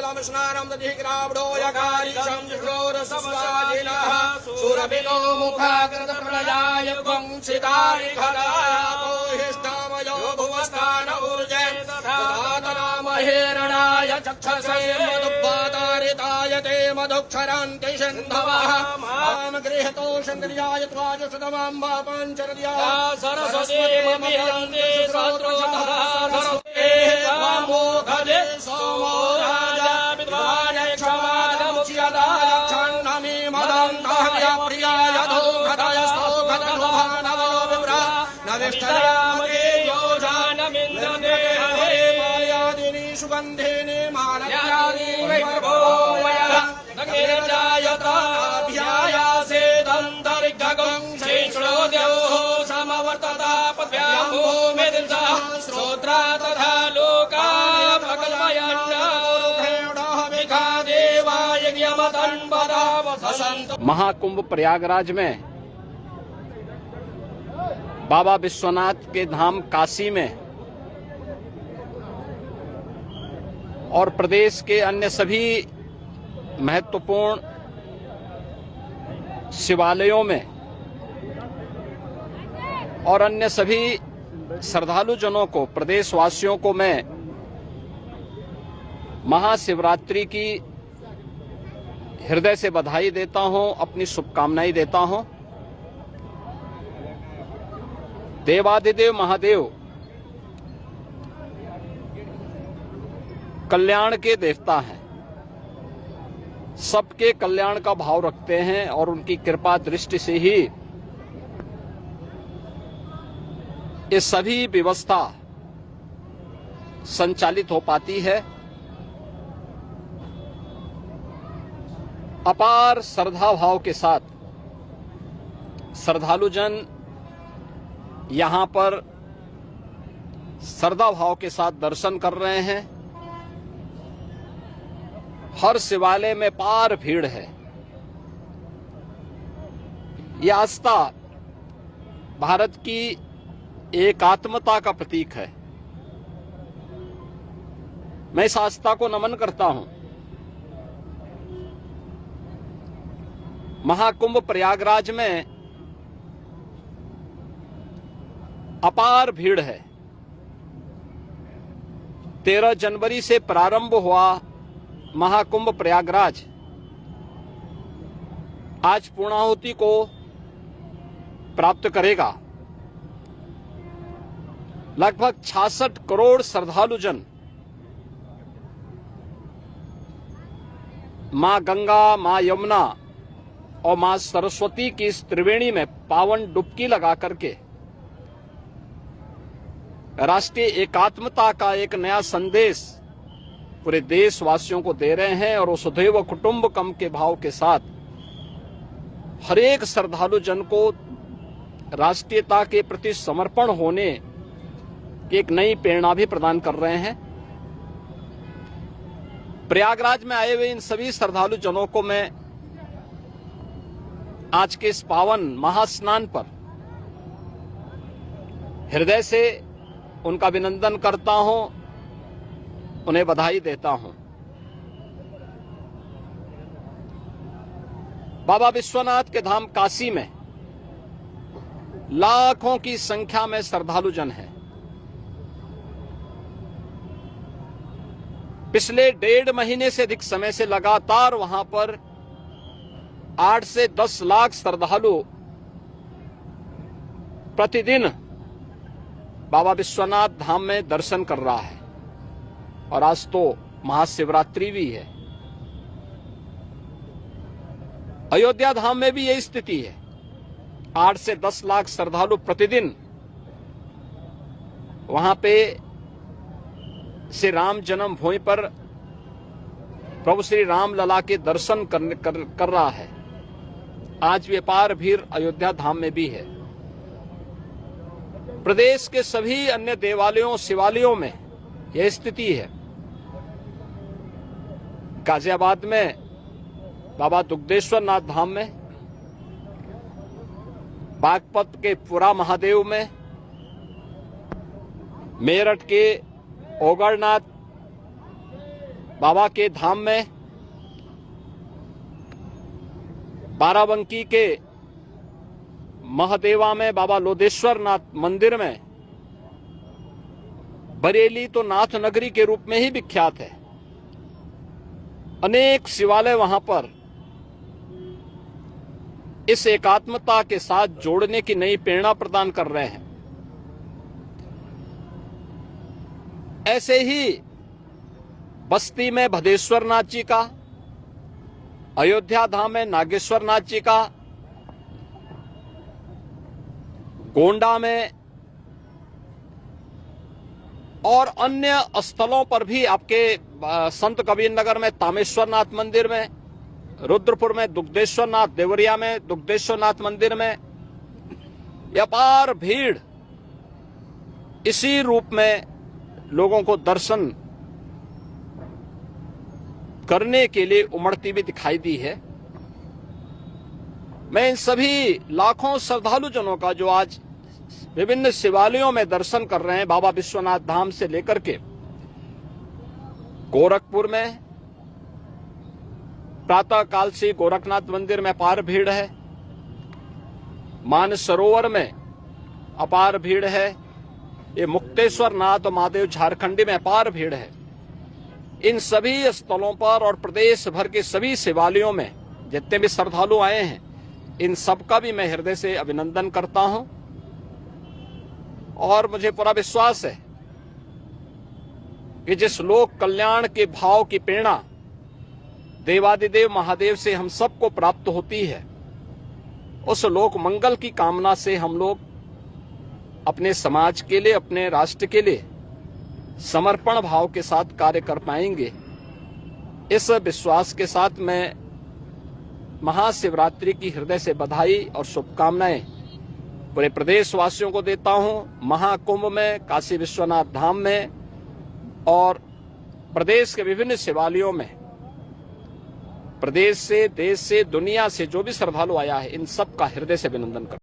जलम स्नानं दधिग्रावडो यकारिशं जिह्वोरसस्वाजिनः सुरभिनो मुखाकृत प्रलयाय वंशितानि खगापोहिष्ठामयो भुवस्थान ऊर्जे तदातरामहेरणाय चक्षसे मधुपातारिताय ते मधुक्षरान्ति सिन्धवः मां गृहतो शङ्कर्याय त्वाजसुतमां वा पञ्चरद्या सरस्वती ममिहन्ति श्रोत्रोधः सरस्वती त्वामोघजे सोमो राजा विद्वान् क्षमादमुच्यताय क्षण्णमि मदन्तः प्रियाय धूघतय स्तोघतनुभानवो विप्रा नविष्टयामते योजानमिन्द्रते मायादिनी सुगन्धिनी मानयानि वैभवोमयः नगेरजायताभ्यायासे दन्तरिगगं श्रीश्रोद्योः समवर्तता पद्भ्यां भूमिदिशः श्रोत्रा तथा लोका महाकुंभ प्रयागराज में बाबा विश्वनाथ के धाम काशी में और प्रदेश के अन्य सभी महत्वपूर्ण शिवालयों में और अन्य सभी श्रद्धालु जनों को, प्रदेशवासियों को मैं महाशिवरात्रि की हृदय से बधाई देता हूं, अपनी शुभकामनाएं देता हूं। देवाधिदेव महादेव कल्याण के देवता हैं, सबके कल्याण का भाव रखते हैं और उनकी कृपा दृष्टि से ही ये सभी व्यवस्था संचालित हो पाती है। अपार श्रद्धा भाव के साथ श्रद्धालु जन यहां पर श्रद्धा भाव के साथ दर्शन कर रहे हैं। हर शिवालय में पार भीड़ है। यह आस्था भारत की एकात्मता का प्रतीक है। मैं इस आस्था को नमन करता हूं। महाकुंभ प्रयागराज में अपार भीड़ है। 13 जनवरी से प्रारंभ हुआ महाकुंभ प्रयागराज आज पूर्णाहुति को प्राप्त करेगा। लगभग 66 करोड़ श्रद्धालु जन मां गंगा, मां यमुना और मां सरस्वती की इस त्रिवेणी में पावन डुबकी लगा करके राष्ट्रीय एकात्मता का एक नया संदेश पूरे देशवासियों को दे रहे हैं। और वसुधैव कुटुंबकम के भाव के साथ हर एक श्रद्धालु जन को राष्ट्रीयता के प्रति समर्पण होने की एक नई प्रेरणा भी प्रदान कर रहे हैं। प्रयागराज में आए हुए इन सभी श्रद्धालु जनों को मैं आज के इस पावन महास्नान पर हृदय से उनका अभिनंदन करता हूं, उन्हें बधाई देता हूं। बाबा विश्वनाथ के धाम काशी में लाखों की संख्या में श्रद्धालु जन हैं। पिछले 1.5 महीने से अधिक समय से लगातार वहां पर 8 से 10 लाख श्रद्धालु प्रतिदिन बाबा विश्वनाथ धाम में दर्शन कर रहा है। और आज तो महाशिवरात्रि भी है। अयोध्या धाम में भी यही स्थिति है। 8 से 10 लाख श्रद्धालु प्रतिदिन वहां पे श्री राम जन्मभूमि पर प्रभु श्री राम लला के दर्शन कर रहा है। आज व्यापार भीड़ अयोध्या धाम में भी है। प्रदेश के सभी अन्य देवालयों शिवालयों में यह स्थिति है। गाजियाबाद में बाबा दुग्धेश्वर नाथ धाम में, बागपत के पुरा महादेव में, मेरठ के ओगरनाथ बाबा के धाम में, बाराबंकी के महादेवा में, बाबा लोधेश्वर नाथ मंदिर में, बरेली तो नाथ नगरी के रूप में ही विख्यात है। अनेक शिवालय वहां पर इस एकात्मता के साथ जोड़ने की नई प्रेरणा प्रदान कर रहे हैं। ऐसे ही बस्ती में भदेश्वर नाथ जी का, अयोध्या धाम में नागेश्वर नाथ जी का, गोंडा में और अन्य स्थलों पर भी आपके संत कबीर नगर में तामेश्वर नाथ मंदिर में, रुद्रपुर में दुग्धेश्वर नाथ, देवरिया में दुग्धेश्वर नाथ मंदिर में अपार भीड़ इसी रूप में लोगों को दर्शन करने के लिए उमड़ती भी दिखाई दी है। मैं इन सभी लाखों श्रद्धालु जनों का जो आज विभिन्न शिवालयों में दर्शन कर रहे हैं, बाबा विश्वनाथ धाम से लेकर के गोरखपुर में प्रातः काल से गोरखनाथ मंदिर में अपार भीड़ है, मानसरोवर में अपार भीड़ है, ये मुक्तेश्वर नाथ और महादेव झारखंडी में अपार भीड़ है। इन सभी स्थलों पर और प्रदेश भर के सभी शिवालयों में जितने भी श्रद्धालु आए हैं, इन सबका भी मैं हृदय से अभिनंदन करता हूं और मुझे पूरा विश्वास है कि जिस लोक कल्याण के भाव की प्रेरणा देवादिदेव महादेव से हम सबको प्राप्त होती है, उस लोक मंगल की कामना से हम लोग अपने समाज के लिए, अपने राष्ट्र के लिए समर्पण भाव के साथ कार्य कर पाएंगे। इस विश्वास के साथ मैं महाशिवरात्रि की हृदय से बधाई और शुभकामनाएं पूरे प्रदेशवासियों को देता हूं। महाकुंभ में, काशी विश्वनाथ धाम में और प्रदेश के विभिन्न शिवालयों में, प्रदेश से, देश से, दुनिया से जो भी श्रद्धालु आया है, इन सब का हृदय से अभिनंदन करता हूं।